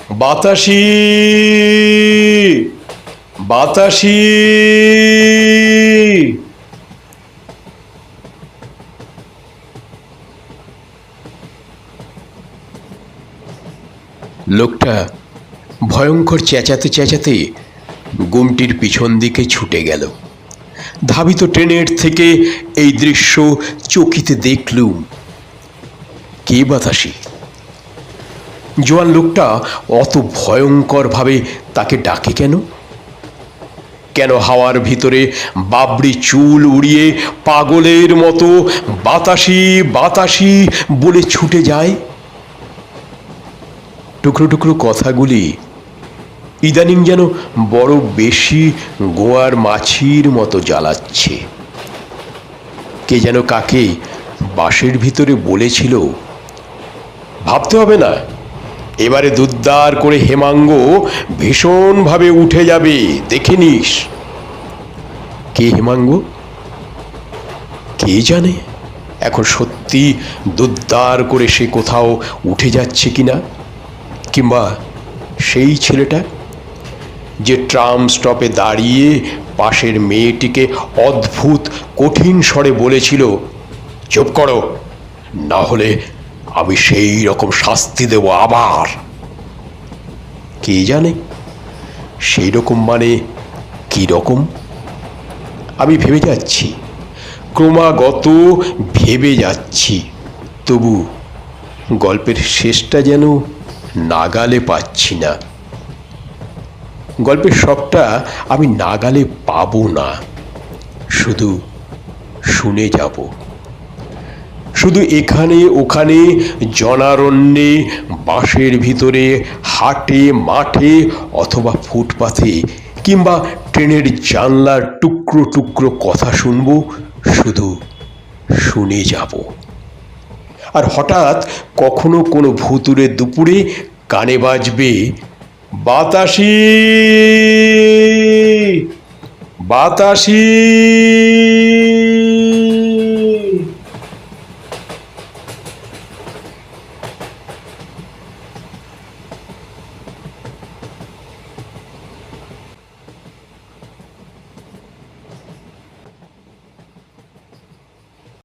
বাতাসি, বাতাসি। লোকটা ভয়ঙ্কর চেঁচাতে চেঁচাতে গুমটির পিছন দিকে ছুটে গেল। ধাবিত ট্রেনের থেকে এই দৃশ্য চকিতে দেখলুম। কে বাতাসি? জোয়ান লোকটা অত ভয়ঙ্করভাবে তাকে ডাকে কেন? কেন হাওয়ার ভিতরে বাবড়ি চুল উড়িয়ে পাগলের মতো বাতাসি বাতাসি বলে ছুটে যায়? টুকরো টুকরো কথাগুলি ইদানিং যেন বড় বেশি গোয়ার মাছির মতো জ্বালাচ্ছে। কে যেন কাকে বাঁশের ভিতরে বলেছিল, ভাবতে হবে না, এবারে দুদ্দার করে হেমাঙ্গ ভীষণভাবে উঠে যাবে, দেখে নিস। কে হেমাঙ্গ? কে জানে এখন সত্যি দুদ্দার করে সে কোথাও উঠে যাচ্ছে কিনা। কিংবা সেই ছেলেটা যে ট্রাম স্টপে দাঁড়িয়ে পাশের মেয়েটিকে অদ্ভুত কঠিন স্বরে বলেছিল, চুপ করো, না হলে আমি সেই রকম শাস্তি দেব আবার। কে জানে সেই রকম মানে কি রকম? আমি ভেবে যাচ্ছি, ক্রমাগত ভেবে যাচ্ছি, তবু গল্পের শেষটা যেন নাগালে পাচ্ছি না। গল্পের সবটা আমি নাগালে পাবো না, শুধু শুনে যাব। শুধু এখানে ওখানে জনারণ্যে, বাঁশের ভিতরে, হাটে মাঠে অথবা ফুটপাথে কিংবা ট্রেনের জানলার টুকরো টুকরো কথা শুনবো, শুধু শুনে যাব। আর হঠাৎ কখনো কোনো ভুতুড়ে দুপুরে কানে বাজবে, বাতাসি, বাতাসি।